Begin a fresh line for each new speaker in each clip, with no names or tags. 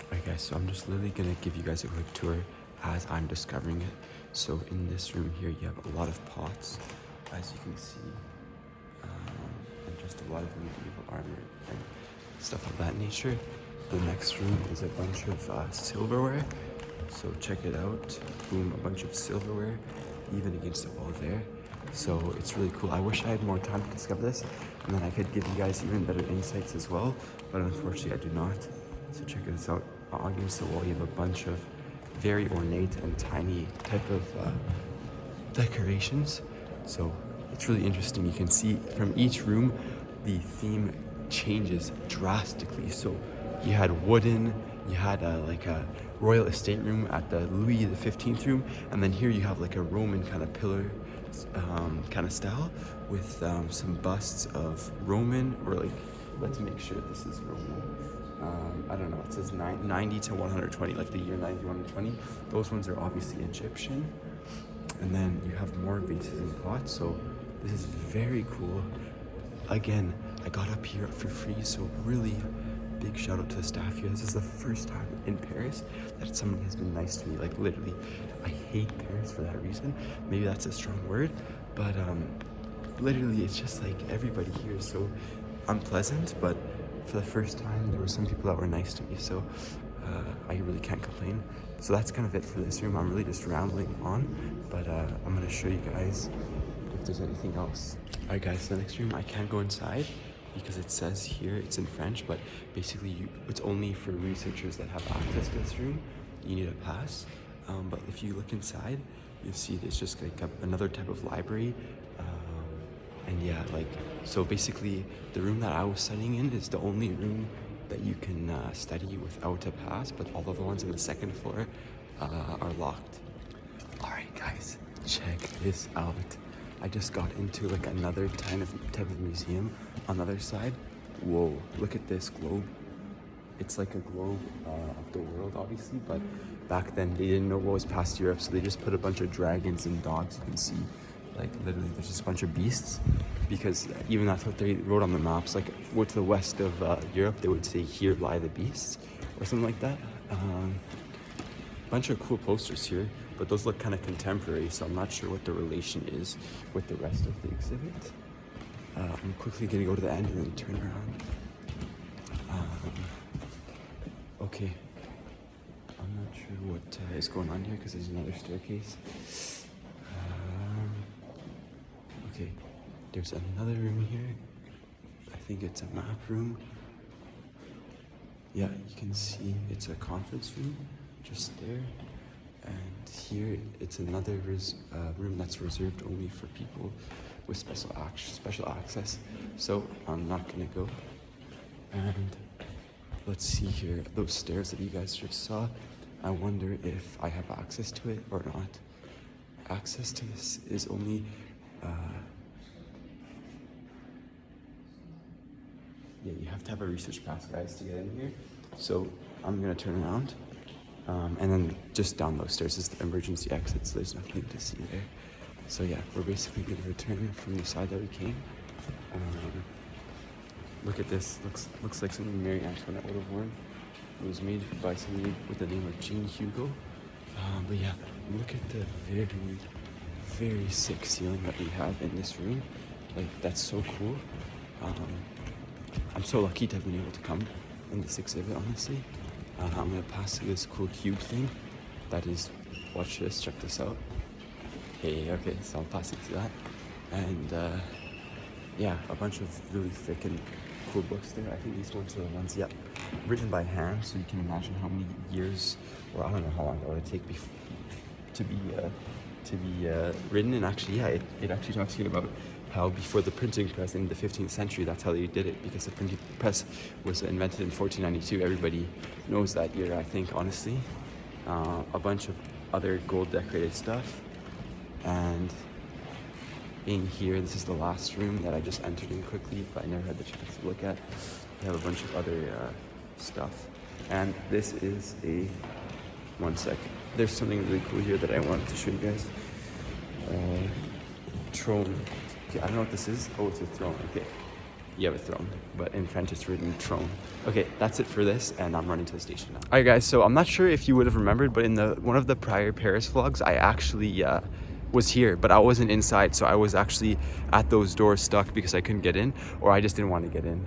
Alright guys, so I'm just literally gonna give you guys a quick tour as I'm discovering it. So in this room here, you have a lot of pots, as you can see, and just a lot of medieval armor and stuff of that nature. The next room is a bunch of silverware. So check it out. Boom, a bunch of silverware, even against the wall there. So it's really cool. I wish I had more time to discover this, and then I could give you guys even better insights as well, but unfortunately I do not. So check this out. Against the wall you have a bunch of very ornate and tiny type of decorations. So it's really interesting. You can see from each room the theme changes drastically. So you had wooden, you had like a royal estate room at the Louis XV room, and then here you have like a Roman kind of pillar kind of style with some busts of Roman, or like, let's make sure this is Roman. I don't know, it says 90 to 120, like the year 90 to 120. Those ones are obviously Egyptian. And then you have more vases and pots, so this is very cool. Again, I got up here for free, so really big shout out to the staff here. This is the first time in Paris that somebody has been nice to me. Like literally, I hate Paris for that reason. Maybe that's a strong word, but literally it's just like everybody here is so unpleasant, but for the first time there were some people that were nice to me, so I really can't complain. So that's kind of it for this room. I'm really just rambling on, but I'm gonna show you guys if there's anything else. Alright guys, the next room, I can't go inside because it says here it's in French, but basically it's only for researchers that have access to this room. You need a pass, but if you look inside, you'll see it's just like another type of library. And yeah, like, so basically the room that I was studying in is the only room that you can study without a pass, but all of the ones on the second floor are locked. All right, guys, check this out. I just got into like another type of museum on the other side. Whoa, look at this globe. It's like a globe of the world, obviously, but back then they didn't know what was past Europe, so they just put a bunch of dragons and dogs. You can see, like, literally there's just a bunch of beasts, because even that's what they wrote on the maps. Like, we're to the west of Europe, they would say, "Here lie the beasts," or something like that. Bunch of cool posters here, but those look kind of contemporary, so I'm not sure what the relation is with the rest of the exhibit. I'm quickly gonna go to the end and then turn around. Okay, I'm not sure what is going on here because there's another staircase. Okay, there's another room here. I think it's a map room. Yeah, you can see it's a conference room just there. And here it's another room that's reserved only for people with special access. So I'm not gonna go. And let's see here, those stairs that you guys just saw. I wonder if I have access to it or not. Access to this is only yeah, you have to have a research pass, guys, to get in here. So I'm gonna turn around, and then just down those stairs is the emergency exits. There's nothing to see there. So yeah, we're basically gonna return from the side that we came. Look at this. Looks like something Mary Antoinette would have worn. It was made by somebody with the name of Jean Hugo. But yeah, look at the very, very sick ceiling that we have in this room. Like, that's so cool. I'm so lucky to have been able to come in this exhibit, honestly. I'm gonna pass through this cool cube thing. That is, watch this, check this out. Hey, okay, so I'm passing through that. And yeah, a bunch of really thick and cool books there. I think these ones are the ones, yep, written by hand, so you can imagine how many years, or I don't know how long that would take to be written. And actually, yeah, it actually talks here about how before the printing press in the 15th century, that's how they did it, because the printing press was invented in 1492. Everybody knows that year, I think, honestly. A bunch of other gold decorated stuff. And in here, this is the last room that I just entered in quickly, but I never had the chance to look at. We have a bunch of other stuff. And this is one sec. There's something really cool here that I wanted to show you guys. Throne. Okay, I don't know what this is. Oh, it's a throne. Okay. you have a throne, but in French it's written trône. Okay, that's it for this, and I'm running to the station now. All right, guys, so I'm not sure if you would have remembered, but in one of the prior Paris vlogs, I actually was here, but I wasn't inside, so I was actually at those doors stuck because I couldn't get in, or I just didn't want to get in.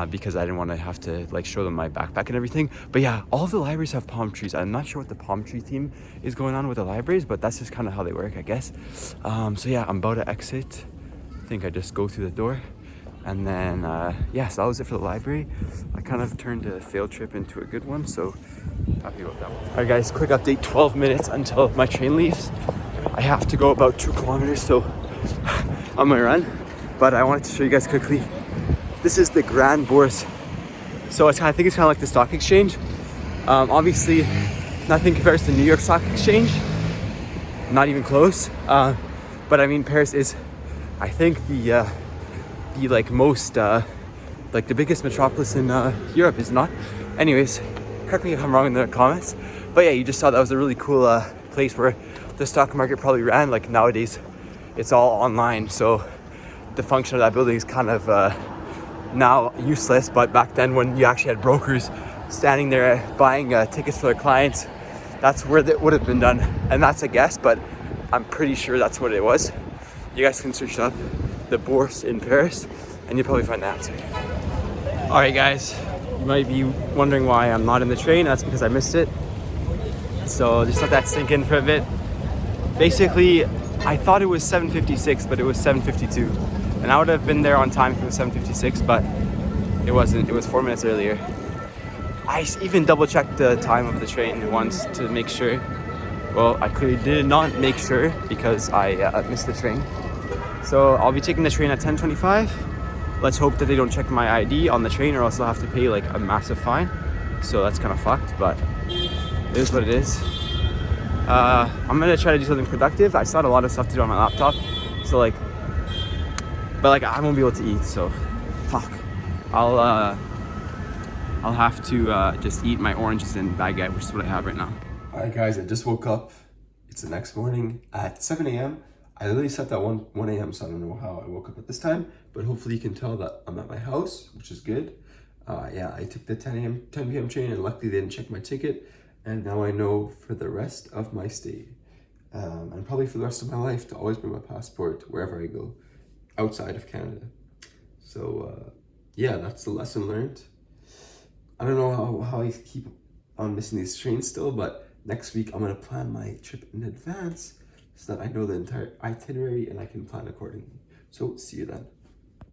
Because I didn't want to have to like show them my backpack and everything. But yeah, all of the libraries have palm trees. I'm not sure what the palm tree theme is going on with the libraries, but that's just kind of how they work, I guess. So yeah, I'm about to exit. I think I just go through the door. And then, yeah, so that was it for the library. I kind of turned a failed trip into a good one, so happy about that one. All right, guys, quick update, 12 minutes until my train leaves. I have to go about 2 kilometers, so on my run. But I wanted to show you guys quickly. This is the Grand Bourse. So I think it's kind of like the stock exchange. Obviously, nothing compares to New York Stock Exchange. Not even close. But I mean, Paris is, I think, the like most, like the biggest metropolis in Europe, is it not? Anyways, correct me if I'm wrong in the comments. But yeah, you just saw that was a really cool place where the stock market probably ran. Like nowadays, it's all online. So the function of that building is kind of now useless, but back then when you actually had brokers standing there buying tickets for their clients, that's where that would have been done. And that's a guess, but I'm pretty sure that's what it was. You guys can search up the Bourse in Paris and you'll probably find the answer. All right, guys, you might be wondering why I'm not in the train. That's because I missed it. So just let that sink in for a bit. Basically, I thought it was 7:56, but it was 7:52. And I would have been there on time if it was 7:56, but it wasn't. It was 4 minutes earlier. I even double checked the time of the train once to make sure. Well, I clearly did not make sure because I missed the train. So I'll be taking the train at 10:25. Let's hope that they don't check my ID on the train, or else I'll have to pay like a massive fine. So that's kind of fucked, but it is what it is. I'm gonna try to do something productive. I still had a lot of stuff to do on my laptop, so like. But like I won't be able to eat, so fuck. I'll have to just eat my oranges and baguette, which is what I have right now. All right, guys, I just woke up. It's the next morning at 7 a.m. I literally slept at 1 a.m., so I don't know how I woke up at this time, but hopefully you can tell that I'm at my house, which is good. Yeah, I took the 10 p.m. train, and luckily they didn't check my ticket, and now I know for the rest of my stay, and probably for the rest of my life, to always bring my passport wherever I go outside of Canada. So yeah, that's the lesson learned. I don't know how I keep on missing these trains still, but next week I'm gonna plan my trip in advance so that I know the entire itinerary and I can plan accordingly. So see you then.